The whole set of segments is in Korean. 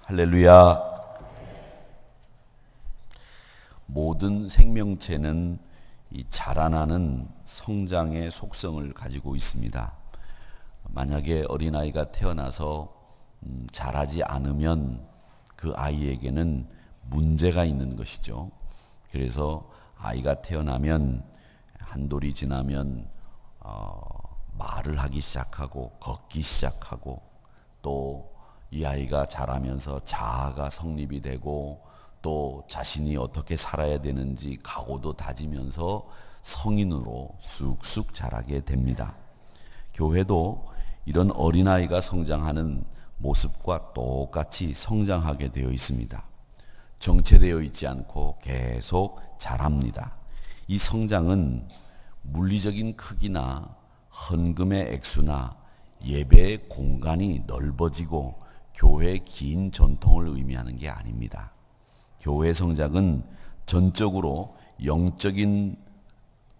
할렐루야. 모든 생명체는 이 자라나는 성장의 속성을 가지고 있습니다. 만약에 어린아이가 태어나서 자라지 않으면 그 아이에게는 문제가 있는 것이죠. 그래서 아이가 태어나면 한돌이 지나면 말을 하기 시작하고 걷기 시작하고 또 이 아이가 자라면서 자아가 성립이 되고 또 자신이 어떻게 살아야 되는지 각오도 다지면서 성인으로 쑥쑥 자라게 됩니다. 교회도 이런 어린아이가 성장하는 모습과 똑같이 성장하게 되어 있습니다. 정체되어 있지 않고 계속 자랍니다. 이 성장은 물리적인 크기나 헌금의 액수나 예배의 공간이 넓어지고 교회의 긴 전통을 의미하는 게 아닙니다. 교회 성장은 전적으로 영적인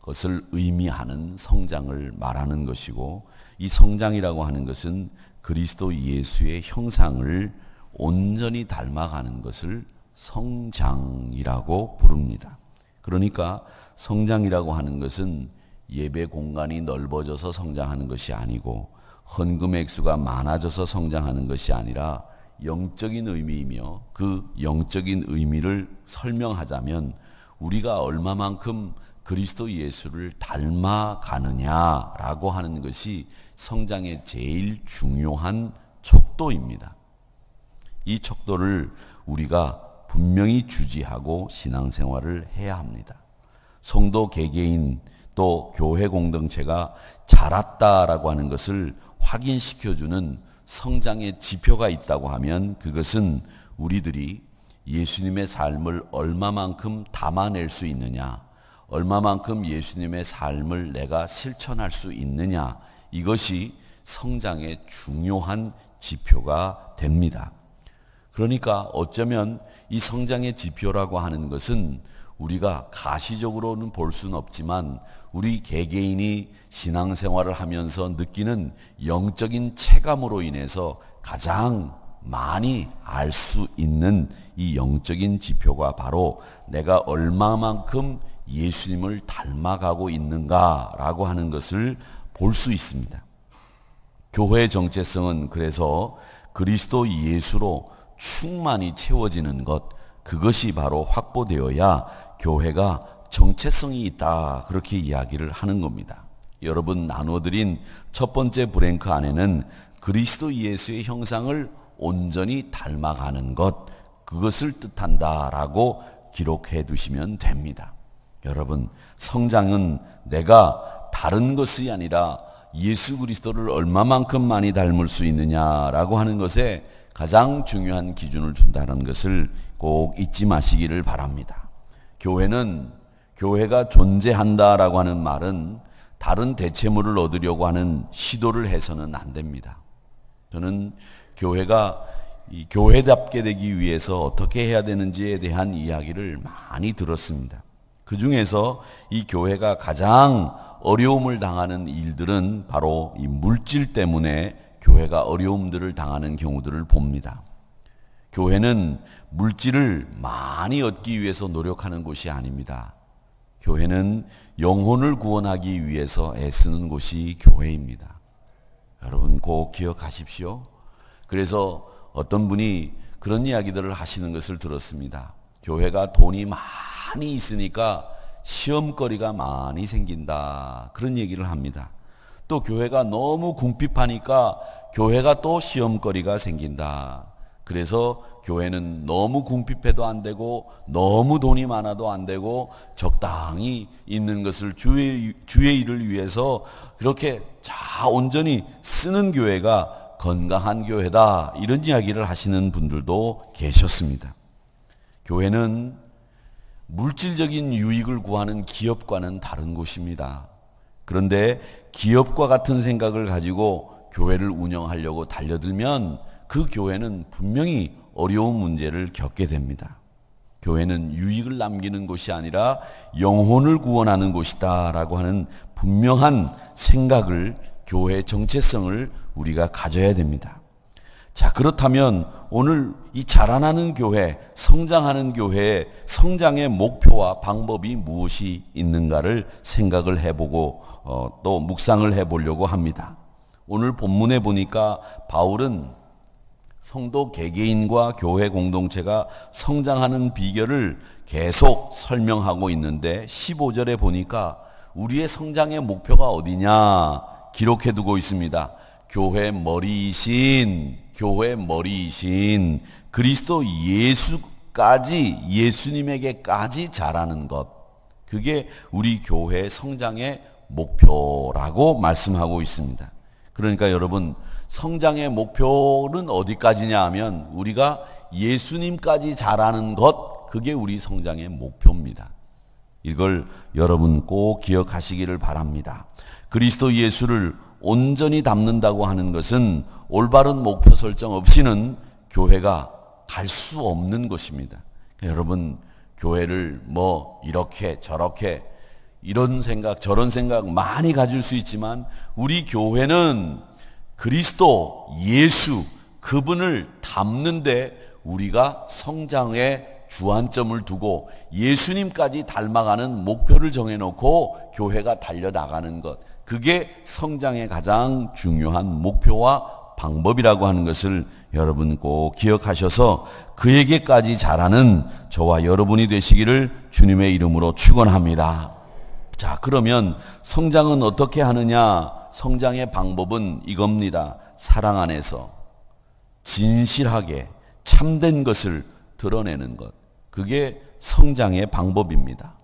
것을 의미하는 성장을 말하는 것이고, 이 성장이라고 하는 것은 그리스도 예수의 형상을 온전히 닮아가는 것을 성장이라고 부릅니다. 그러니까 성장이라고 하는 것은 예배 공간이 넓어져서 성장하는 것이 아니고 헌금 액수가 많아져서 성장하는 것이 아니라 영적인 의미이며, 그 영적인 의미를 설명하자면 우리가 얼마만큼 그리스도 예수를 닮아가느냐라고 하는 것이 성장의 제일 중요한 척도입니다. 이 척도를 우리가 분명히 주지하고 신앙생활을 해야 합니다. 성도 개개인 또 교회 공동체가 자랐다라고 하는 것을 확인시켜주는 성장의 지표가 있다고 하면 그것은 우리들이 예수님의 삶을 얼마만큼 담아낼 수 있느냐, 얼마만큼 예수님의 삶을 내가 실천할 수 있느냐, 이것이 성장의 중요한 지표가 됩니다. 그러니까 어쩌면 이 성장의 지표라고 하는 것은 우리가 가시적으로는 볼 수는 없지만 우리 개개인이 신앙생활을 하면서 느끼는 영적인 체감으로 인해서 가장 많이 알 수 있는 이 영적인 지표가 바로 내가 얼마만큼 예수님을 닮아가고 있는가라고 하는 것을 볼 수 있습니다. 교회의 정체성은 그래서 그리스도 예수로 충만히 채워지는 것, 그것이 바로 확보되어야 교회가 정체성이 있다, 그렇게 이야기를 하는 겁니다. 여러분 나눠드린 첫 번째 브랭크 안에는 그리스도 예수의 형상을 온전히 닮아가는 것, 그것을 뜻한다라고 기록해 두시면 됩니다. 여러분, 성장은 내가 다른 것이 아니라 예수 그리스도를 얼마만큼 많이 닮을 수 있느냐라고 하는 것에 가장 중요한 기준을 준다는 것을 꼭 잊지 마시기를 바랍니다. 교회가 존재한다라고 하는 말은 다른 대체물을 얻으려고 하는 시도를 해서는 안 됩니다. 저는 교회가 교회답게 되기 위해서 어떻게 해야 되는지에 대한 이야기를 많이 들었습니다. 그 중에서 이 교회가 가장 어려움을 당하는 일들은 바로 이 물질 때문에 교회가 어려움들을 당하는 경우들을 봅니다. 교회는 물질을 많이 얻기 위해서 노력하는 곳이 아닙니다. 교회는 영혼을 구원하기 위해서 애쓰는 곳이 교회입니다. 여러분 꼭 기억하십시오. 그래서 어떤 분이 그런 이야기들을 하시는 것을 들었습니다. 교회가 돈이 많이 있으니까 시험거리가 많이 생긴다, 그런 얘기를 합니다. 또 교회가 너무 궁핍하니까 교회가 또 시험거리가 생긴다. 그래서 교회는 너무 궁핍해도 안 되고 너무 돈이 많아도 안 되고 적당히 있는 것을 주의 일을 위해서 그렇게 온전히 쓰는 교회가 건강한 교회다, 이런 이야기를 하시는 분들도 계셨습니다. 교회는 물질적인 유익을 구하는 기업과는 다른 곳입니다. 그런데 기업과 같은 생각을 가지고 교회를 운영하려고 달려들면 그 교회는 분명히 어려운 문제를 겪게 됩니다. 교회는 유익을 남기는 곳이 아니라 영혼을 구원하는 곳이다 라고 하는 분명한 생각을, 교회의 정체성을 우리가 가져야 됩니다. 자, 그렇다면 오늘 이 자라나는 교회, 성장하는 교회의 성장의 목표와 방법이 무엇이 있는가를 생각을 해보고 또 묵상을 해보려고 합니다. 오늘 본문에 보니까 바울은 성도 개개인과 교회 공동체가 성장하는 비결을 계속 설명하고 있는데 15절에 보니까 우리의 성장의 목표가 어디냐 기록해 두고 있습니다. 교회 머리이신 그리스도 예수까지, 예수님에게까지 자라는 것, 그게 우리 교회의 성장의 목표라고 말씀하고 있습니다. 그러니까 여러분, 성장의 목표는 어디까지냐 하면 우리가 예수님까지 자라는 것, 그게 우리 성장의 목표입니다. 이걸 여러분 꼭 기억하시기를 바랍니다. 그리스도 예수를 온전히 담는다고 하는 것은 올바른 목표 설정 없이는 교회가 갈 수 없는 것입니다. 여러분, 교회를 뭐 이렇게 저렇게 이런 생각 저런 생각 많이 가질 수 있지만 우리 교회는 그리스도 예수 그분을 담는데 우리가 성장의 주안점을 두고 예수님까지 닮아가는 목표를 정해놓고 교회가 달려나가는 것, 그게 성장의 가장 중요한 목표와 방법이라고 하는 것을 여러분 꼭 기억하셔서 그에게까지 자라는 저와 여러분이 되시기를 주님의 이름으로 축원합니다. 자, 그러면 성장은 어떻게 하느냐? 성장의 방법은 이겁니다. 사랑 안에서 진실하게 참된 것을 드러내는 것, 그게 성장의 방법입니다.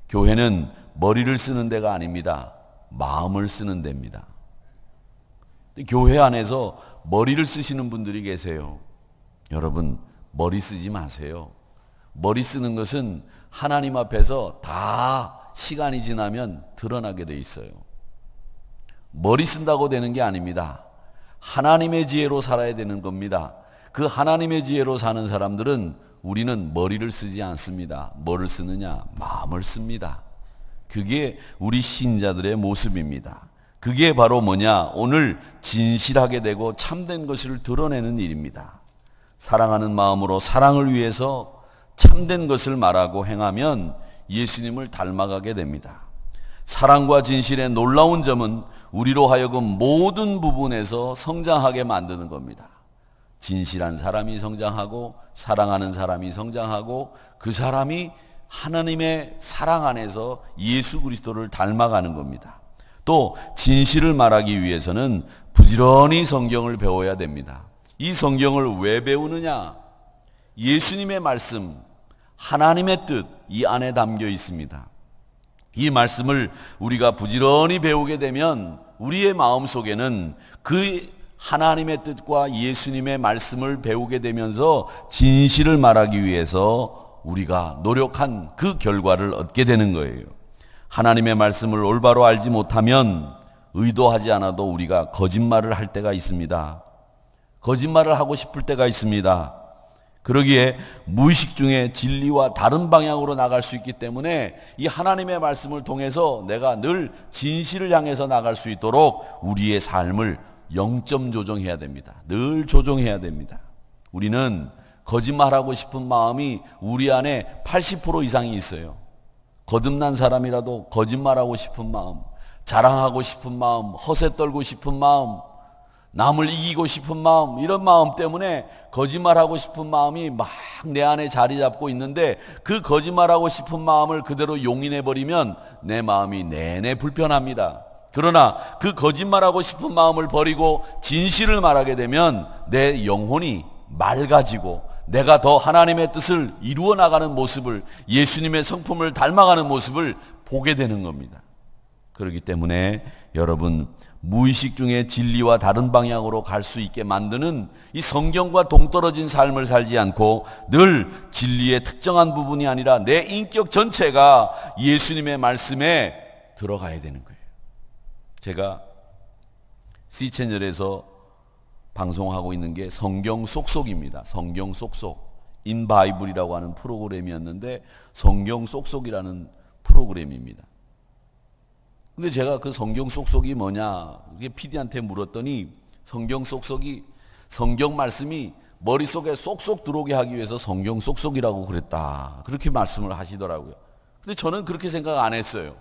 교회는 머리를 쓰는 데가 아닙니다. 마음을 쓰는 데입니다. 교회 안에서 머리를 쓰시는 분들이 계세요. 여러분, 머리 쓰지 마세요. 머리 쓰는 것은 하나님 앞에서 다 시간이 지나면 드러나게 돼 있어요. 머리 쓴다고 되는 게 아닙니다. 하나님의 지혜로 살아야 되는 겁니다. 그 하나님의 지혜로 사는 사람들은 우리는 머리를 쓰지 않습니다. 뭐를 쓰느냐? 마음을 씁니다. 그게 우리 신자들의 모습입니다. 그게 바로 뭐냐? 오늘 진실하게 되고 참된 것을 드러내는 일입니다. 사랑하는 마음으로 사랑을 위해서 참된 것을 말하고 행하면 예수님을 닮아가게 됩니다. 사랑과 진실의 놀라운 점은 우리로 하여금 모든 부분에서 성장하게 만드는 겁니다. 진실한 사람이 성장하고 사랑하는 사람이 성장하고 그 사람이 하나님의 사랑 안에서 예수 그리스도를 닮아가는 겁니다. 또 진실을 말하기 위해서는 부지런히 성경을 배워야 됩니다. 이 성경을 왜 배우느냐? 예수님의 말씀, 하나님의 뜻, 이 안에 담겨 있습니다. 이 말씀을 우리가 부지런히 배우게 되면 우리의 마음속에는 그 하나님의 뜻과 예수님의 말씀을 배우게 되면서 진실을 말하기 위해서 우리가 노력한 그 결과를 얻게 되는 거예요. 하나님의 말씀을 올바로 알지 못하면 의도하지 않아도 우리가 거짓말을 할 때가 있습니다. 거짓말을 하고 싶을 때가 있습니다. 그러기에 무의식 중에 진리와 다른 방향으로 나갈 수 있기 때문에 이 하나님의 말씀을 통해서 내가 늘 진실을 향해서 나갈 수 있도록 우리의 삶을 0점 조정해야 됩니다. 늘 조정해야 됩니다. 우리는 거짓말하고 싶은 마음이 우리 안에 80% 이상이 있어요. 거듭난 사람이라도 거짓말하고 싶은 마음, 자랑하고 싶은 마음, 허세 떨고 싶은 마음, 남을 이기고 싶은 마음, 이런 마음 때문에 거짓말하고 싶은 마음이 막 내 안에 자리 잡고 있는데 그 거짓말하고 싶은 마음을 그대로 용인해버리면 내 마음이 내내 불편합니다. 그러나 그 거짓말하고 싶은 마음을 버리고 진실을 말하게 되면 내 영혼이 맑아지고 내가 더 하나님의 뜻을 이루어 나가는 모습을, 예수님의 성품을 닮아가는 모습을 보게 되는 겁니다. 그렇기 때문에 여러분, 무의식 중에 진리와 다른 방향으로 갈 수 있게 만드는 이 성경과 동떨어진 삶을 살지 않고 늘 진리의 특정한 부분이 아니라 내 인격 전체가 예수님의 말씀에 들어가야 되는 거예요. 제가 C채널에서 방송하고 있는 게 성경 속속입니다. 성경 속속. 인바이블이라고 하는 프로그램이었는데 성경 속속이라는 프로그램입니다. 근데 제가 그 성경 속속이 뭐냐, PD한테 물었더니 성경 속속이 성경 말씀이 머릿속에 쏙쏙 들어오게 하기 위해서 성경 쏙쏙이라고 그랬다. 그렇게 말씀을 하시더라고요. 근데 저는 그렇게 생각 안 했어요.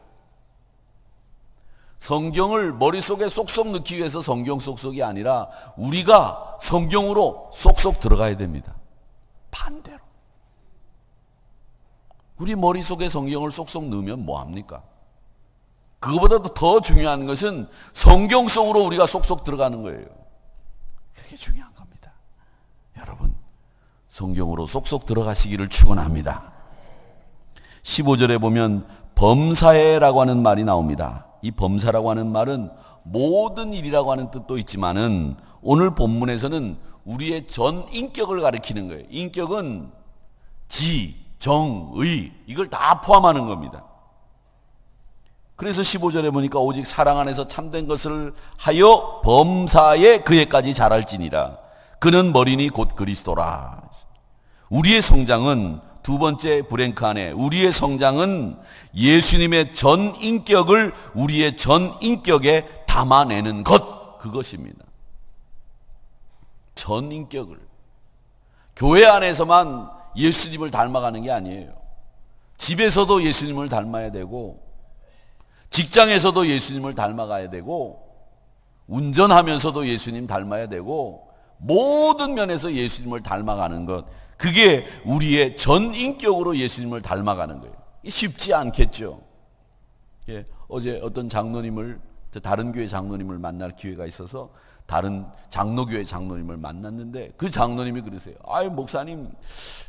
성경을 머릿속에 쏙쏙 넣기 위해서 성경 쏙쏙이 아니라 우리가 성경으로 쏙쏙 들어가야 됩니다. 반대로. 우리 머릿속에 성경을 쏙쏙 넣으면 뭐합니까? 그거보다도 더 중요한 것은 성경 속으로 우리가 쏙쏙 들어가는 거예요. 그게 중요한 겁니다. 여러분, 성경으로 쏙쏙 들어가시기를 축원합니다. 15절에 보면 범사에라고 하는 말이 나옵니다. 이 범사라고 하는 말은 모든 일이라고 하는 뜻도 있지만은 오늘 본문에서는 우리의 전 인격을 가리키는 거예요. 인격은 지, 정, 의 이걸 다 포함하는 겁니다. 그래서 15절에 보니까 오직 사랑 안에서 참된 것을 하여 범사에 그에까지 자랄지니라. 그는 머리니 곧 그리스도라. 우리의 성장은 두 번째 브랭크 안에 우리의 성장은 예수님의 전 인격을 우리의 전 인격에 담아내는 것, 그것입니다. 전 인격을. 교회 안에서만 예수님을 닮아가는 게 아니에요. 집에서도 예수님을 닮아야 되고 직장에서도 예수님을 닮아가야 되고 운전하면서도 예수님 닮아야 되고 모든 면에서 예수님을 닮아가는 것, 그게 우리의 전 인격으로 예수님을 닮아가는 거예요. 쉽지 않겠죠. 예, 어제 어떤 장로님을, 다른 교회 장로님을 만날 기회가 있어서 다른 장로교회 장로님을 만났는데 그 장로님이 그러세요. 아유 목사님,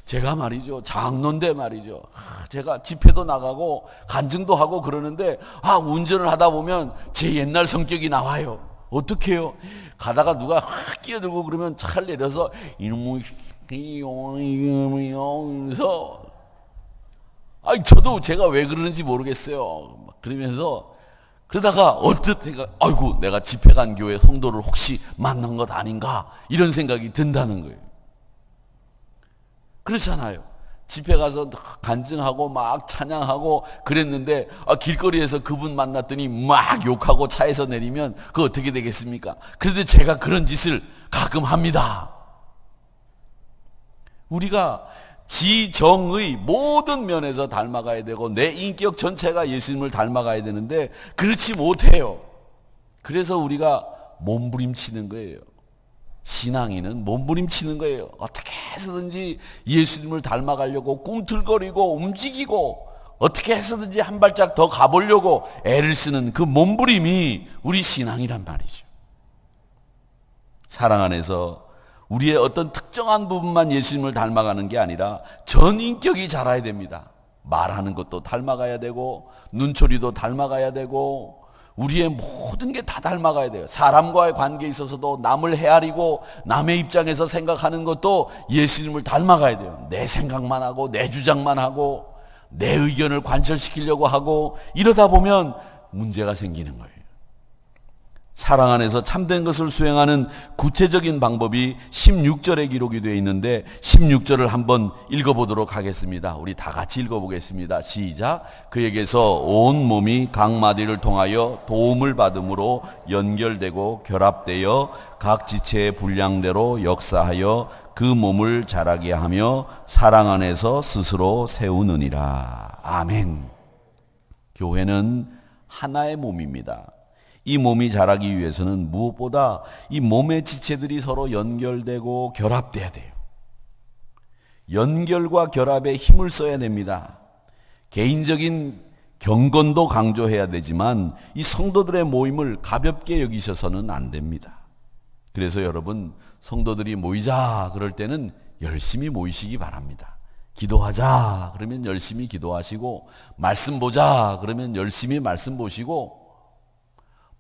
제가 말이죠, 장로인데 말이죠, 제가 집회도 나가고 간증도 하고 그러는데 운전을 하다 보면 제 옛날 성격이 나와요. 어떻게 해요? 가다가 누가 확 끼어들고 그러면 차를 내려서 이놈의 이러면서 저도 제가 왜 그러는지 모르겠어요. 그러면서 그러다가 언뜻 아이고 내가 집회 간 교회 성도를 혹시 만난 것 아닌가 이런 생각이 든다는 거예요. 그렇잖아요. 집회 가서 간증하고 막 찬양하고 그랬는데 길거리에서 그분 만났더니 막 욕하고 차에서 내리면 그거 어떻게 되겠습니까? 그런데 제가 그런 짓을 가끔 합니다. 우리가 지정의 모든 면에서 닮아가야 되고 내 인격 전체가 예수님을 닮아가야 되는데 그렇지 못해요. 그래서 우리가 몸부림치는 거예요. 신앙인은 몸부림치는 거예요. 어떻게 해서든지 예수님을 닮아가려고 꿈틀거리고 움직이고 어떻게 해서든지 한 발짝 더 가보려고 애를 쓰는 그 몸부림이 우리 신앙이란 말이죠. 사랑 안에서 우리의 어떤 특정한 부분만 예수님을 닮아가는 게 아니라 전 인격이 자라야 됩니다. 말하는 것도 닮아가야 되고 눈초리도 닮아가야 되고 우리의 모든 게 다 닮아가야 돼요. 사람과의 관계에 있어서도 남을 헤아리고 남의 입장에서 생각하는 것도 예수님을 닮아가야 돼요. 내 생각만 하고 내 주장만 하고 내 의견을 관철시키려고 하고 이러다 보면 문제가 생기는 거예요. 사랑 안에서 참된 것을 수행하는 구체적인 방법이 16절에 기록이 되어 있는데 16절을 한번 읽어보도록 하겠습니다. 우리 다 같이 읽어보겠습니다. 시작. 그에게서 온 몸이 각 마디를 통하여 도움을 받음으로 연결되고 결합되어 각 지체의 분량대로 역사하여 그 몸을 자라게 하며 사랑 안에서 스스로 세우느니라. 아멘. 교회는 하나의 몸입니다. 이 몸이 자라기 위해서는 무엇보다 이 몸의 지체들이 서로 연결되고 결합돼야 돼요. 연결과 결합에 힘을 써야 됩니다. 개인적인 경건도 강조해야 되지만 이 성도들의 모임을 가볍게 여기셔서는 안 됩니다. 그래서 여러분, 성도들이 모이자 그럴 때는 열심히 모이시기 바랍니다. 기도하자 그러면 열심히 기도하시고, 말씀 보자 그러면 열심히 말씀 보시고,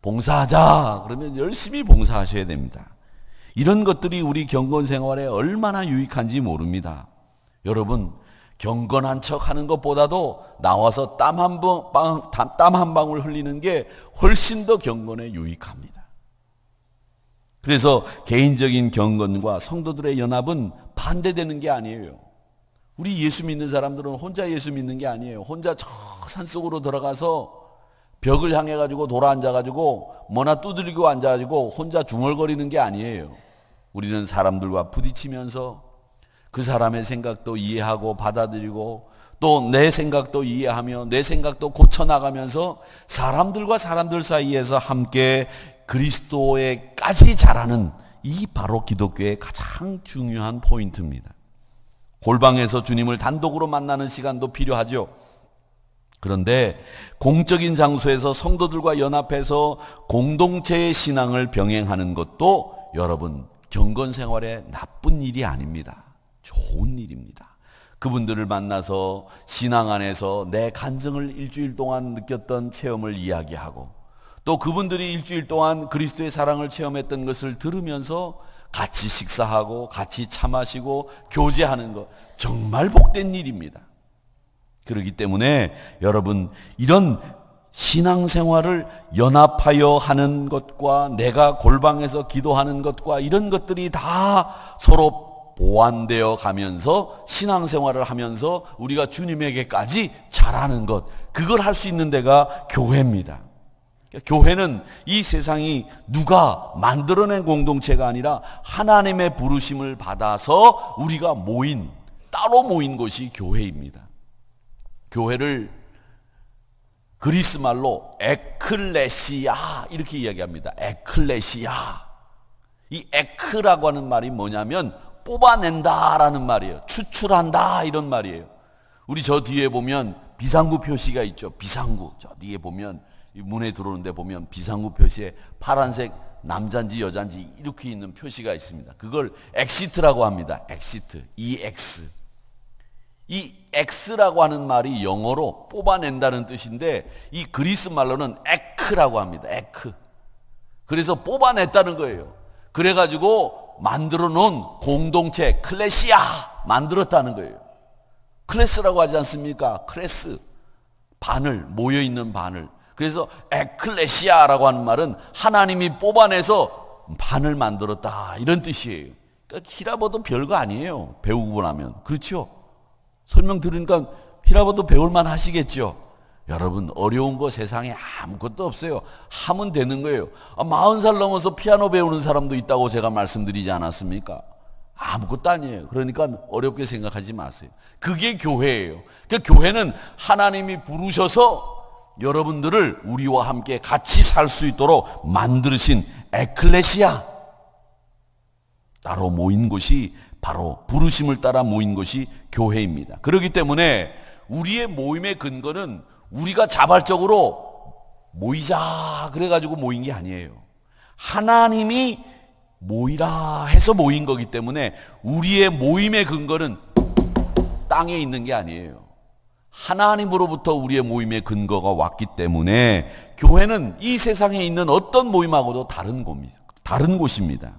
봉사하자 그러면 열심히 봉사하셔야 됩니다. 이런 것들이 우리 경건 생활에 얼마나 유익한지 모릅니다. 여러분, 경건한 척 하는 것보다도 나와서 땀 한 방울 흘리는 게 훨씬 더 경건에 유익합니다. 그래서 개인적인 경건과 성도들의 연합은 반대되는 게 아니에요. 우리 예수 믿는 사람들은 혼자 예수 믿는 게 아니에요. 혼자 저 산속으로 들어가서 벽을 향해 가지고 돌아 앉아 가지고 뭐나 두드리고 앉아 가지고 혼자 중얼거리는 게 아니에요. 우리는 사람들과 부딪히면서 그 사람의 생각도 이해하고 받아들이고 또 내 생각도 이해하며 내 생각도 고쳐나가면서 사람들과 사람들 사이에서 함께 그리스도에까지 자라는 이 바로 기독교의 가장 중요한 포인트입니다. 골방에서 주님을 단독으로 만나는 시간도 필요하죠. 그런데 공적인 장소에서 성도들과 연합해서 공동체의 신앙을 병행하는 것도 여러분 경건 생활의 나쁜 일이 아닙니다. 좋은 일입니다. 그분들을 만나서 신앙 안에서 내 간증을 일주일 동안 느꼈던 체험을 이야기하고 또 그분들이 일주일 동안 그리스도의 사랑을 체험했던 것을 들으면서 같이 식사하고 같이 차 마시고 교제하는 것 정말 복된 일입니다. 그렇기 때문에 여러분 이런 신앙생활을 연합하여 하는 것과 내가 골방에서 기도하는 것과 이런 것들이 다 서로 보완되어 가면서 신앙생활을 하면서 우리가 주님에게까지 자라는 것, 그걸 할 수 있는 데가 교회입니다. 교회는 이 세상이 누가 만들어낸 공동체가 아니라 하나님의 부르심을 받아서 우리가 따로 모인 것이 교회입니다. 교회를 그리스 말로 에클레시아 이렇게 이야기합니다. 에클레시아. 이 에크라고 하는 말이 뭐냐면 뽑아낸다라는 말이에요. 추출한다 이런 말이에요. 우리 저 뒤에 보면 비상구 표시가 있죠. 비상구. 저 뒤에 보면 문에 들어오는데 보면 비상구 표시에 파란색 남자인지 여자인지 이렇게 있는 표시가 있습니다. 그걸 엑시트라고 합니다. 엑시트. EX. 이 X라고 하는 말이 영어로 뽑아낸다는 뜻인데 이 그리스 말로는 에크라고 합니다. 에크. 그래서 뽑아냈다는 거예요. 그래가지고 만들어 놓은 공동체 클래시아 만들었다는 거예요. 클래스라고 하지 않습니까? 클래스. 바늘, 모여있는 바늘. 그래서 에클레시아라고 하는 말은 하나님이 뽑아내서 반을 만들었다 이런 뜻이에요. 그러니까 히라보도 별거 아니에요. 배우고 나면. 그렇죠? 설명 들으니까 히라보도 배울만 하시겠죠? 여러분 어려운 거 세상에 아무것도 없어요. 하면 되는 거예요. 40살 넘어서 피아노 배우는 사람도 있다고 제가 말씀드리지 않았습니까? 아무것도 아니에요. 그러니까 어렵게 생각하지 마세요. 그게 교회예요. 그러니까 교회는 하나님이 부르셔서 여러분들을 우리와 함께 같이 살 수 있도록 만드신 에클레시아, 따로 모인 곳이 바로 부르심을 따라 모인 것이 교회입니다. 그렇기 때문에 우리의 모임의 근거는 우리가 자발적으로 모이자 그래가지고 모인 게 아니에요. 하나님이 모이라 해서 모인 거기 때문에 우리의 모임의 근거는 땅에 있는 게 아니에요. 하나님으로부터 우리의 모임의 근거가 왔기 때문에 교회는 이 세상에 있는 어떤 모임하고도 다른 곳입니다.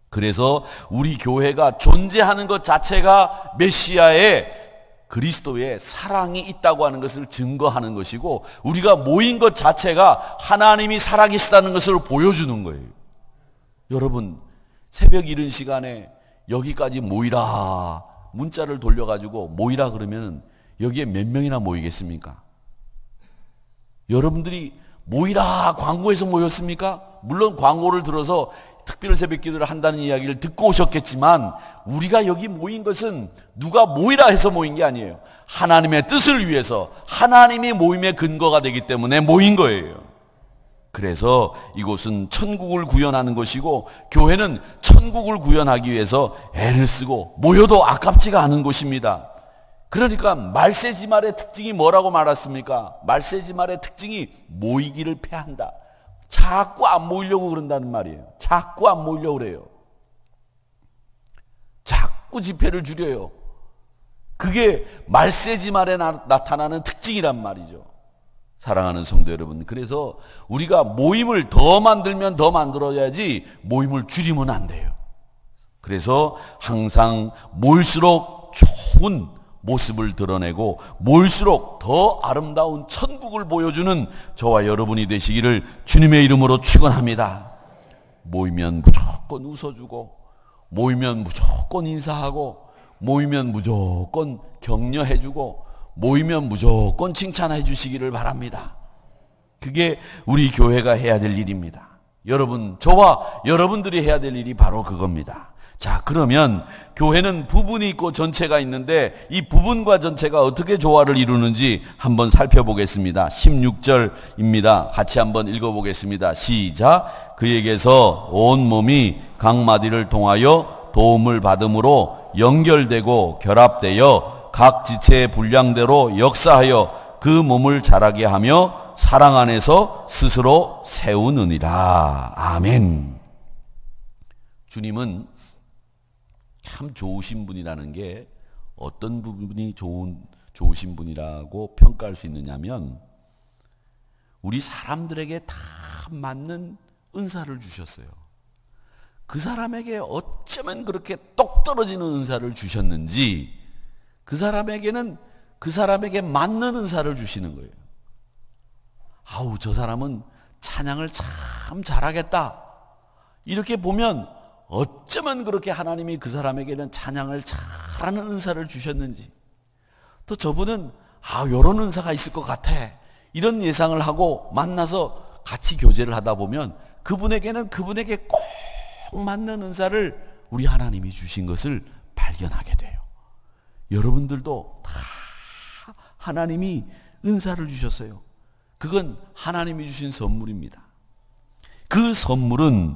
그래서 우리 교회가 존재하는 것 자체가 메시아의 그리스도의 사랑이 있다고 하는 것을 증거하는 것이고 우리가 모인 것 자체가 하나님이 살아계시다는 것을 보여주는 거예요. 여러분 새벽 이른 시간에 여기까지 모이라 문자를 돌려가지고 모이라 그러면 여기에 몇 명이나 모이겠습니까? 여러분들이 모이라 광고에서 모였습니까? 물론 광고를 들어서 특별 새벽 기도를 한다는 이야기를 듣고 오셨겠지만 우리가 여기 모인 것은 누가 모이라 해서 모인 게 아니에요. 하나님의 뜻을 위해서 하나님이 모임의 근거가 되기 때문에 모인 거예요. 그래서 이곳은 천국을 구현하는 것이고 교회는 천국을 구현하기 위해서 애를 쓰고 모여도 아깝지가 않은 곳입니다. 그러니까 말세지말의 특징이 뭐라고 말했습니까? 말세지말의 특징이 모이기를 패한다. 자꾸 안 모이려고 그런다는 말이에요. 자꾸 안 모이려고 그래요. 자꾸 집회를 줄여요. 그게 말세지말에 나타나는 특징이란 말이죠. 사랑하는 성도 여러분, 그래서 우리가 모임을 더 만들면 더 만들어야지 모임을 줄이면 안 돼요. 그래서 항상 모일수록 좋은 모습을 드러내고 모일수록 더 아름다운 천국을 보여주는 저와 여러분이 되시기를 주님의 이름으로 축원합니다. 모이면 무조건 웃어주고 모이면 무조건 인사하고 모이면 무조건 격려해주고 모이면 무조건 칭찬해 주시기를 바랍니다. 그게 우리 교회가 해야 될 일입니다. 여러분, 저와 여러분들이 해야 될 일이 바로 그겁니다. 자, 그러면 교회는 부분이 있고 전체가 있는데 이 부분과 전체가 어떻게 조화를 이루는지 한번 살펴보겠습니다. 16절입니다. 같이 한번 읽어보겠습니다. 시작. 그에게서 온 몸이 각 마디를 통하여 도움을 받음으로 연결되고 결합되어 각 지체의 분량대로 역사하여 그 몸을 자라게 하며 사랑 안에서 스스로 세우느니라. 아멘. 주님은 참 좋으신 분이라는 게 어떤 부분이 좋으신 분이라고 평가할 수 있느냐면 우리 사람들에게 다 맞는 은사를 주셨어요. 그 사람에게 어쩌면 그렇게 똑 떨어지는 은사를 주셨는지 그 사람에게는 그 사람에게 맞는 은사를 주시는 거예요. 아우, 저 사람은 찬양을 참 잘하겠다. 이렇게 보면 어쩌면 그렇게 하나님이 그 사람에게는 찬양을 잘하는 은사를 주셨는지, 또 저분은 요런 은사가 있을 것 같아, 이런 예상을 하고 만나서 같이 교제를 하다 보면 그분에게는 그분에게 꼭 맞는 은사를 우리 하나님이 주신 것을 발견하게 돼요. 여러분들도 다 하나님이 은사를 주셨어요. 그건 하나님이 주신 선물입니다. 그 선물은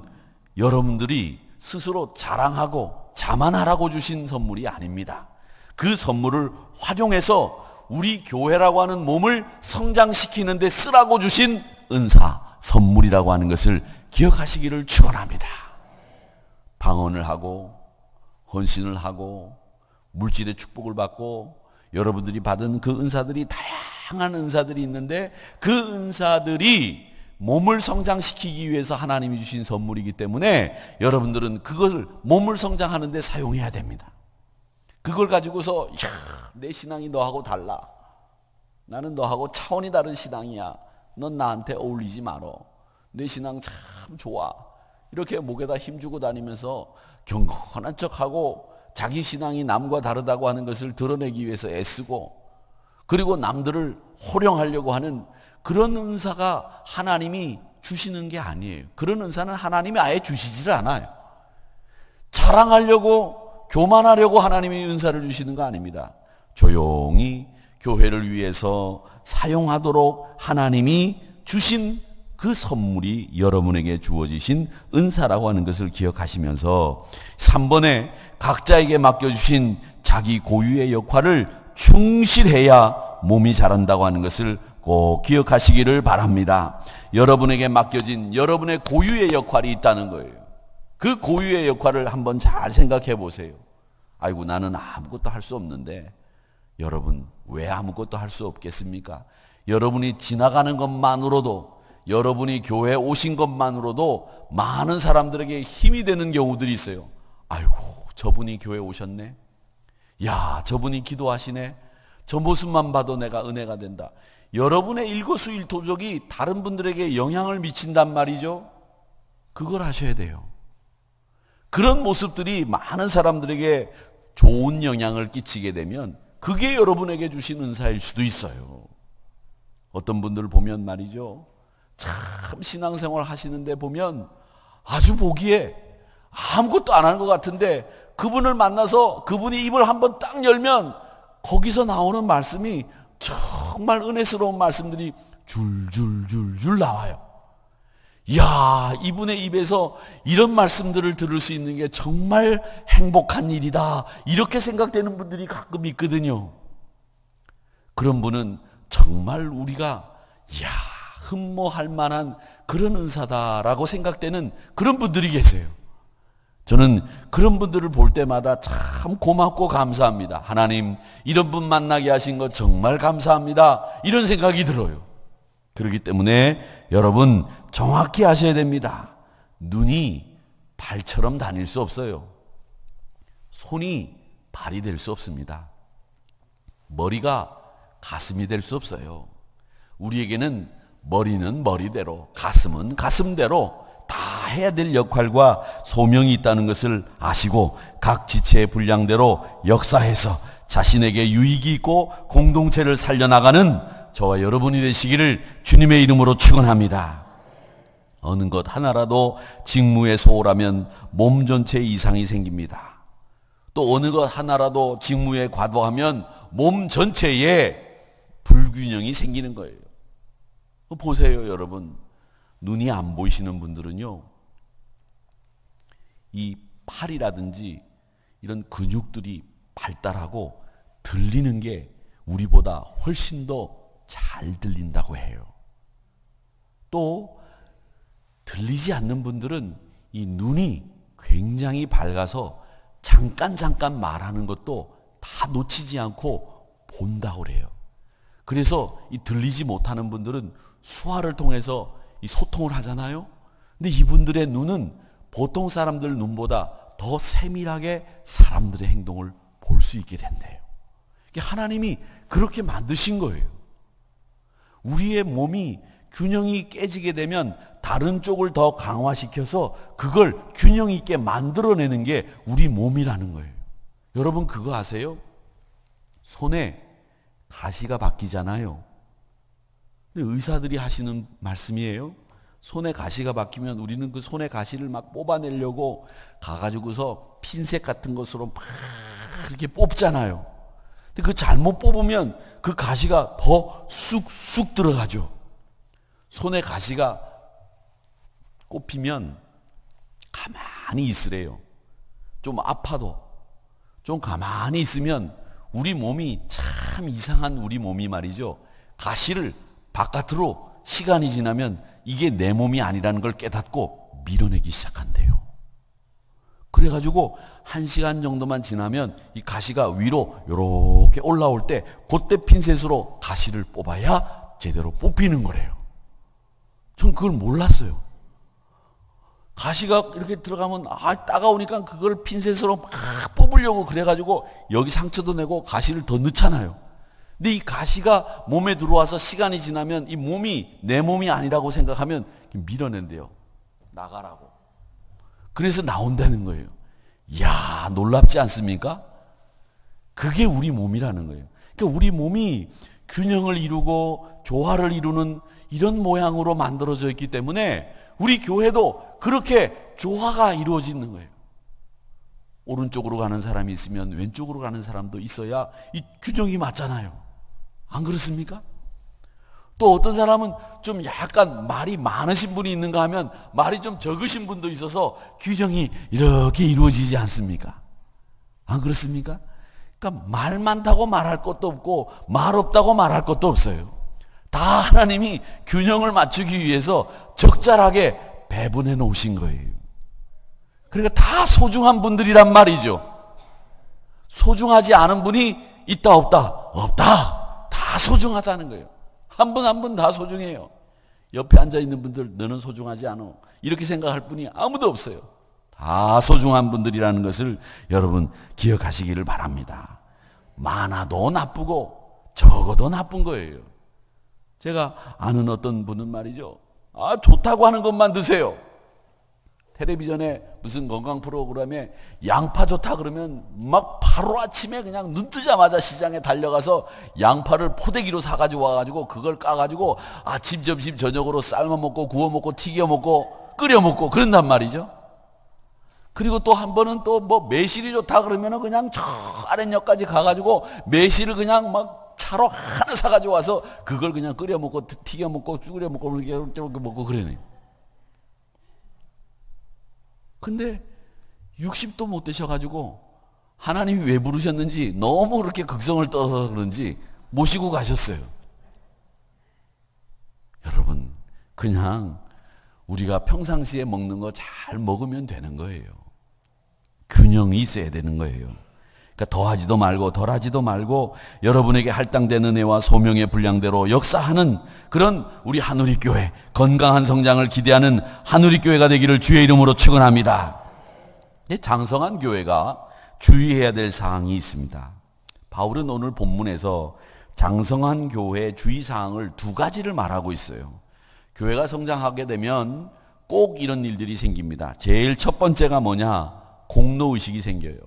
여러분들이 스스로 자랑하고 자만하라고 주신 선물이 아닙니다. 그 선물을 활용해서 우리 교회라고 하는 몸을 성장시키는 데 쓰라고 주신 은사, 선물이라고 하는 것을 기억하시기를 축원합니다. 방언을 하고 헌신을 하고 물질의 축복을 받고 여러분들이 받은 그 은사들이 다양한 은사들이 있는데 그 은사들이 몸을 성장시키기 위해서 하나님이 주신 선물이기 때문에 여러분들은 그것을 몸을 성장하는 데 사용해야 됩니다. 그걸 가지고서 내 신앙이 너하고 달라, 나는 너하고 차원이 다른 신앙이야, 넌 나한테 어울리지 말어, 내 신앙 참 좋아, 이렇게 목에다 힘주고 다니면서 경건한 척하고 자기 신앙이 남과 다르다고 하는 것을 드러내기 위해서 애쓰고 그리고 남들을 호령하려고 하는 그런 은사가 하나님이 주시는 게 아니에요. 그런 은사는 하나님이 아예 주시질 않아요. 자랑하려고 교만하려고 하나님이 은사를 주시는 거 아닙니다. 조용히 교회를 위해서 사용하도록 하나님이 주신 그 선물이 여러분에게 주어지신 은사라고 하는 것을 기억하시면서 3번에 각자에게 맡겨주신 자기 고유의 역할을 충실해야 몸이 자란다고 하는 것을 꼭 기억하시기를 바랍니다. 여러분에게 맡겨진 여러분의 고유의 역할이 있다는 거예요. 그 고유의 역할을 한번 잘 생각해 보세요. 아이고, 나는 아무것도 할 수 없는데. 여러분, 왜 아무것도 할 수 없겠습니까? 여러분이 지나가는 것만으로도, 여러분이 교회에 오신 것만으로도 많은 사람들에게 힘이 되는 경우들이 있어요. 아이고, 저분이 교회에 오셨네. 야, 저분이 기도하시네. 저 모습만 봐도 내가 은혜가 된다. 여러분의 일거수일투족이 다른 분들에게 영향을 미친단 말이죠. 그걸 하셔야 돼요. 그런 모습들이 많은 사람들에게 좋은 영향을 끼치게 되면 그게 여러분에게 주신 은사일 수도 있어요. 어떤 분들을 보면 말이죠, 참 신앙생활 하시는데 보면 아주 보기에 아무것도 안 하는 것 같은데 그분을 만나서 그분이 입을 한번 딱 열면 거기서 나오는 말씀이 정말 은혜스러운 말씀들이 줄줄줄줄 나와요. 이야, 이분의 입에서 이런 말씀들을 들을 수 있는 게 정말 행복한 일이다, 이렇게 생각되는 분들이 가끔 있거든요. 그런 분은 정말 우리가 이야, 흠모할 만한 그런 은사다라고 생각되는 그런 분들이 계세요. 저는 그런 분들을 볼 때마다 참 고맙고 감사합니다. 하나님, 이런 분 만나게 하신 것 정말 감사합니다, 이런 생각이 들어요. 그렇기 때문에 여러분 정확히 아셔야 됩니다. 눈이 발처럼 다닐 수 없어요. 손이 발이 될 수 없습니다. 머리가 가슴이 될 수 없어요. 우리에게는 머리는 머리대로, 가슴은 가슴대로 다 해야 될 역할과 소명이 있다는 것을 아시고 각 지체의 분량대로 역사해서 자신에게 유익이 있고 공동체를 살려나가는 저와 여러분이 되시기를 주님의 이름으로 축원합니다. 어느 것 하나라도 직무에 소홀하면 몸 전체에 이상이 생깁니다. 또 어느 것 하나라도 직무에 과도하면 몸 전체에 불균형이 생기는 거예요. 보세요, 여러분. 눈이 안 보이시는 분들은요, 이 팔이라든지 이런 근육들이 발달하고 들리는 게 우리보다 훨씬 더 잘 들린다고 해요. 또 들리지 않는 분들은 이 눈이 굉장히 밝아서 잠깐 말하는 것도 다 놓치지 않고 본다고 그래요. 그래서 이 들리지 못하는 분들은 수화를 통해서 이 소통을 하잖아요. 근데 이분들의 눈은 보통 사람들 눈보다 더 세밀하게 사람들의 행동을 볼 수 있게 된대요. 하나님이 그렇게 만드신 거예요. 우리의 몸이 균형이 깨지게 되면 다른 쪽을 더 강화시켜서 그걸 균형 있게 만들어내는 게 우리 몸이라는 거예요. 여러분 그거 아세요? 손에 가시가 박히잖아요. 근데 의사들이 하시는 말씀이에요. 손에 가시가 박히면 우리는 그 손에 가시를 막 뽑아내려고 가가지고서 핀셋 같은 것으로 막 이렇게 뽑잖아요. 근데 그 잘못 뽑으면 그 가시가 더 쑥쑥 들어가죠. 손에 가시가 꼽히면 가만히 있으래요. 좀 아파도 좀 가만히 있으면 우리 몸이 참 이상한 우리 몸이 말이죠. 가시를 바깥으로 시간이 지나면 이게 내 몸이 아니라는 걸 깨닫고 밀어내기 시작한대요. 그래가지고 1시간 정도만 지나면 이 가시가 위로 이렇게 올라올 때 그때 핀셋으로 가시를 뽑아야 제대로 뽑히는 거래요. 전 그걸 몰랐어요. 가시가 이렇게 들어가면 따가우니까 그걸 핀셋으로 막 뽑으려고 그래가지고 여기 상처도 내고 가시를 더 넣잖아요. 근데 이 가시가 몸에 들어와서 시간이 지나면 이 몸이 내 몸이 아니라고 생각하면 밀어낸대요. 나가라고. 그래서 나온다는 거예요. 이야, 놀랍지 않습니까? 그게 우리 몸이라는 거예요. 그러니까 우리 몸이 균형을 이루고 조화를 이루는 이런 모양으로 만들어져 있기 때문에 우리 교회도 그렇게 조화가 이루어지는 거예요. 오른쪽으로 가는 사람이 있으면 왼쪽으로 가는 사람도 있어야 이 균형이 맞잖아요. 안 그렇습니까? 또 어떤 사람은 좀 약간 말이 많으신 분이 있는가 하면 말이 좀 적으신 분도 있어서 균형이 이렇게 이루어지지 않습니까? 안 그렇습니까? 그러니까 말 많다고 말할 것도 없고 말 없다고 말할 것도 없어요. 다 하나님이 균형을 맞추기 위해서 적절하게 배분해 놓으신 거예요. 그러니까 다 소중한 분들이란 말이죠. 소중하지 않은 분이 있다 없다? 없다. 다 소중하다는 거예요. 한 분 한 분 다 소중해요. 옆에 앉아있는 분들 너는 소중하지 않아. 이렇게 생각할 분이 아무도 없어요. 다 소중한 분들이라는 것을 여러분 기억하시기를 바랍니다. 많아도 나쁘고 적어도 나쁜 거예요. 제가 아는 어떤 분은 말이죠. 좋다고 하는 것만 드세요. 텔레비전에 무슨 건강 프로그램에 양파 좋다 그러면 막 바로 아침에 그냥 눈 뜨자마자 시장에 달려가서 양파를 포대기로 사가지고 와가지고 그걸 까가지고 아침, 점심, 저녁으로 삶아 먹고 구워 먹고 튀겨 먹고 끓여 먹고 그런단 말이죠. 그리고 또 한 번은 또 뭐 매실이 좋다 그러면은 그냥 저 아랫역까지 가가지고 매실을 그냥 막 차로 하나 사가지고 와서 그걸 그냥 끓여 먹고 튀겨 먹고 끓여 먹고 이렇게 먹고 그러네요. 근데 60도 못 되셔가지고 하나님이 왜 부르셨는지 너무 그렇게 극성을 떠서 그런지 모시고 가셨어요. 여러분 그냥 우리가 평상시에 먹는 거 잘 먹으면 되는 거예요. 균형이 있어야 되는 거예요. 그러니까 더하지도 말고 덜하지도 말고 여러분에게 할당되는 은혜와 소명의 분량대로 역사하는 그런 우리 한우리교회 건강한 성장을 기대하는 한우리교회가 되기를 주의 이름으로 축원합니다. 장성한 교회가 주의해야 될 사항이 있습니다. 바울은 오늘 본문에서 장성한 교회의 주의사항을 2가지를 말하고 있어요. 교회가 성장하게 되면 꼭 이런 일들이 생깁니다. 제일 첫 번째가 뭐냐? 공로의식이 생겨요.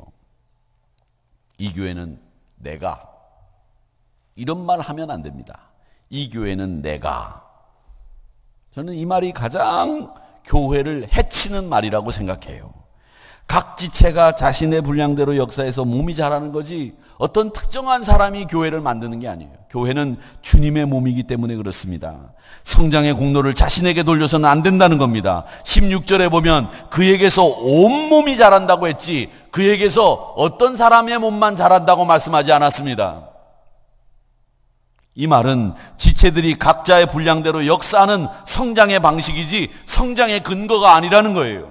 이 교회는 내가 이런 말 하면 안 됩니다. 이 교회는 내가. 저는 이 말이 가장 교회를 해치는 말이라고 생각해요. 각 지체가 자신의 분량대로 역사해서 몸이 자라는 거지 어떤 특정한 사람이 교회를 만드는 게 아니에요. 교회는 주님의 몸이기 때문에 그렇습니다. 성장의 공로를 자신에게 돌려서는 안 된다는 겁니다. 16절에 보면 그에게서 온몸이 자란다고 했지 그에게서 어떤 사람의 몸만 자란다고 말씀하지 않았습니다. 이 말은 지체들이 각자의 분량대로 역사하는 성장의 방식이지 성장의 근거가 아니라는 거예요.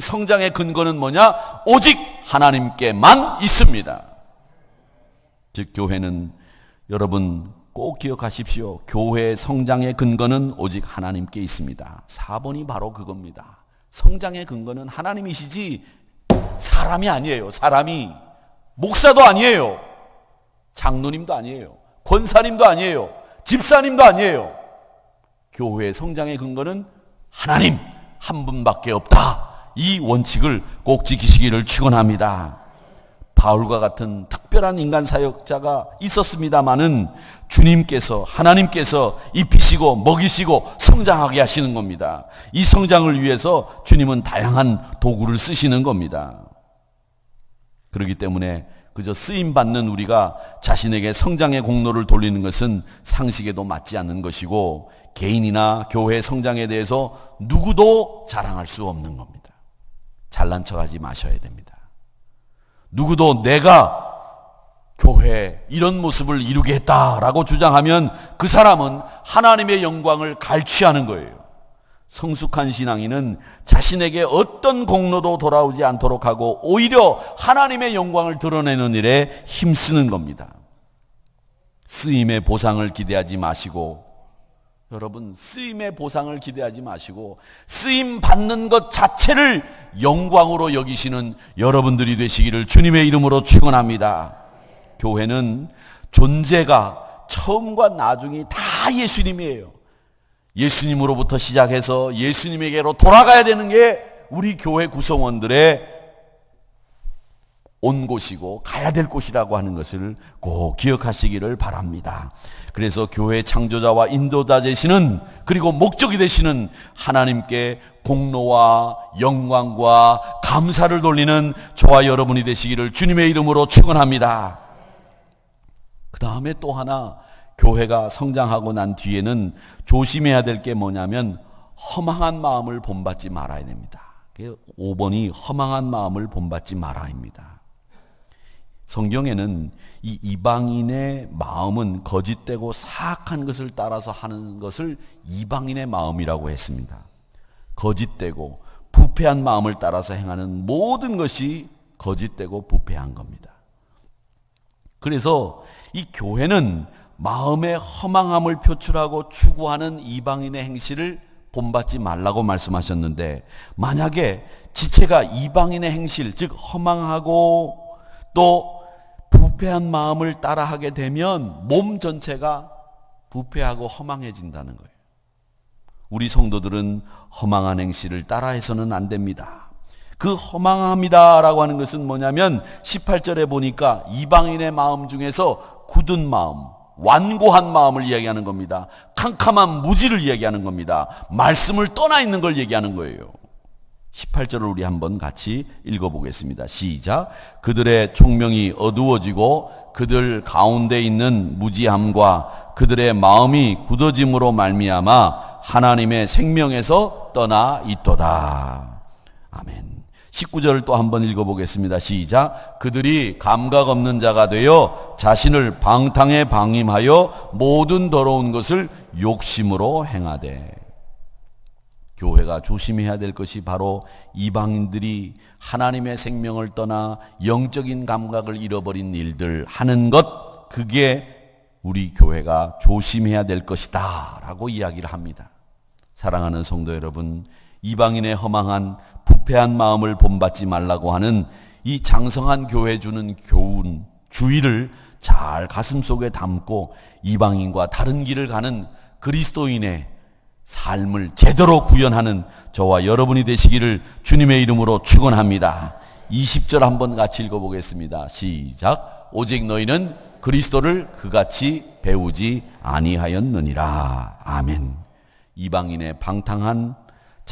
성장의 근거는 뭐냐? 오직 하나님께만 있습니다. 즉 교회는 여러분 꼭 기억하십시오. 교회의 성장의 근거는 오직 하나님께 있습니다. 4번이 바로 그겁니다. 성장의 근거는 하나님이시지 사람이 아니에요. 사람이 목사도 아니에요. 장로님도 아니에요. 권사님도 아니에요. 집사님도 아니에요. 교회의 성장의 근거는 하나님 한 분밖에 없다. 이 원칙을 꼭 지키시기를 축원합니다. 바울과 같은 특별한 인간 사역자가 있었습니다마는 주님께서 하나님께서 입히시고 먹이시고 성장하게 하시는 겁니다. 이 성장을 위해서 주님은 다양한 도구를 쓰시는 겁니다. 그렇기 때문에 그저 쓰임받는 우리가 자신에게 성장의 공로를 돌리는 것은 상식에도 맞지 않는 것이고 개인이나 교회 성장에 대해서 누구도 자랑할 수 없는 겁니다. 잘난 척하지 마셔야 됩니다. 누구도 내가 교회에 이런 모습을 이루게 했다라고 주장하면 그 사람은 하나님의 영광을 갈취하는 거예요. 성숙한 신앙인은 자신에게 어떤 공로도 돌아오지 않도록 하고 오히려 하나님의 영광을 드러내는 일에 힘쓰는 겁니다. 쓰임의 보상을 기대하지 마시고 여러분 쓰임의 보상을 기대하지 마시고 쓰임 받는 것 자체를 영광으로 여기시는 여러분들이 되시기를 주님의 이름으로 축원합니다. 교회는 존재가 처음과 나중이 다 예수님이에요. 예수님으로부터 시작해서 예수님에게로 돌아가야 되는 게 우리 교회 구성원들의 온 곳이고 가야 될 곳이라고 하는 것을 꼭 기억하시기를 바랍니다. 그래서 교회 창조자와 인도자 되시는 그리고 목적이 되시는 하나님께 공로와 영광과 감사를 돌리는 저와 여러분이 되시기를 주님의 이름으로 축원합니다. 그 다음에 또 하나 교회가 성장하고 난 뒤에는 조심해야 될 게 뭐냐면 허망한 마음을 본받지 말아야 됩니다. 5번이 허망한 마음을 본받지 말아입니다. 성경에는 이 이방인의 마음은 거짓되고 사악한 것을 따라서 하는 것을 이방인의 마음이라고 했습니다. 거짓되고 부패한 마음을 따라서 행하는 모든 것이 거짓되고 부패한 겁니다. 그래서 이 교회는 마음의 허망함을 표출하고 추구하는 이방인의 행실을 본받지 말라고 말씀하셨는데 만약에 지체가 이방인의 행실, 즉 허망하고 또 부패한 마음을 따라하게 되면 몸 전체가 부패하고 허망해진다는 거예요. 우리 성도들은 허망한 행실을 따라해서는 안 됩니다. 그 허망합니다라고 하는 것은 뭐냐면 18절에 보니까 이방인의 마음 중에서 굳은 마음, 완고한 마음을 이야기하는 겁니다. 캄캄한 무지를 이야기하는 겁니다. 말씀을 떠나 있는 걸 얘기하는 거예요. 18절을 우리 한번 같이 읽어보겠습니다. 시작. 그들의 총명이 어두워지고 그들 가운데 있는 무지함과 그들의 마음이 굳어짐으로 말미암아 하나님의 생명에서 떠나 있도다. 아멘. 19절을 또 한번 읽어보겠습니다. 시작. 그들이 감각 없는 자가 되어 자신을 방탕에 방임하여 모든 더러운 것을 욕심으로 행하되. 교회가 조심해야 될 것이 바로 이방인들이 하나님의 생명을 떠나 영적인 감각을 잃어버린 일들 하는 것, 그게 우리 교회가 조심해야 될 것이다 라고 이야기를 합니다. 사랑하는 성도 여러분, 이방인의 허망한 부패한 마음을 본받지 말라고 하는 이 장성한 교회 주는 교훈, 주의를 잘 가슴속에 담고 이방인과 다른 길을 가는 그리스도인의 삶을 제대로 구현하는 저와 여러분이 되시기를 주님의 이름으로 축원합니다. 20절 한번 같이 읽어보겠습니다. 시작. 오직 너희는 그리스도를 그같이 배우지 아니하였느니라. 아멘. 이방인의 방탕한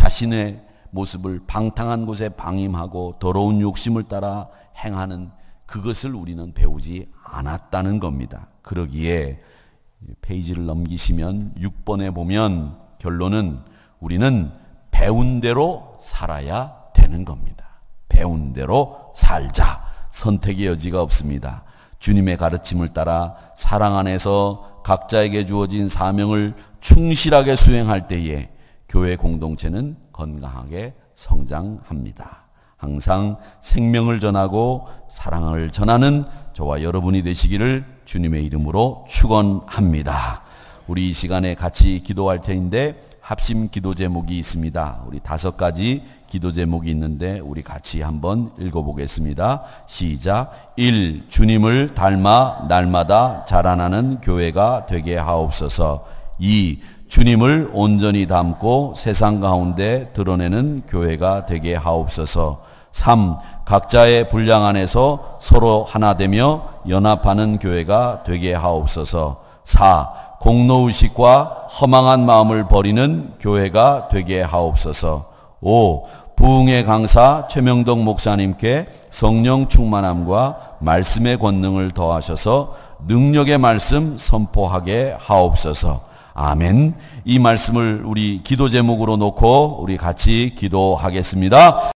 자신의 모습을 방탕한 곳에 방임하고 더러운 욕심을 따라 행하는 그것을 우리는 배우지 않았다는 겁니다. 그러기에 페이지를 넘기시면 6번에 보면 결론은 우리는 배운 대로 살아야 되는 겁니다. 배운 대로 살자. 선택의 여지가 없습니다. 주님의 가르침을 따라 사랑 안에서 각자에게 주어진 사명을 충실하게 수행할 때에 교회 공동체는 건강하게 성장합니다. 항상 생명을 전하고 사랑을 전하는 저와 여러분이 되시기를 주님의 이름으로 축원합니다. 우리 이 시간에 같이 기도할 텐데 합심 기도 제목이 있습니다. 우리 5가지 기도 제목이 있는데 우리 같이 한번 읽어보겠습니다. 시작. 1. 주님을 닮아 날마다 자라나는 교회가 되게 하옵소서. 2. 주님을 온전히 닮고 세상 가운데 드러내는 교회가 되게 하옵소서. 3. 각자의 분량 안에서 서로 하나 되며 연합하는 교회가 되게 하옵소서. 4. 공로의식과 허망한 마음을 버리는 교회가 되게 하옵소서. 5. 부흥의 강사 최명덕 목사님께 성령 충만함과 말씀의 권능을 더하셔서 능력의 말씀 선포하게 하옵소서. 아멘. 이 말씀을 우리 기도 제목으로 놓고 우리 같이 기도하겠습니다.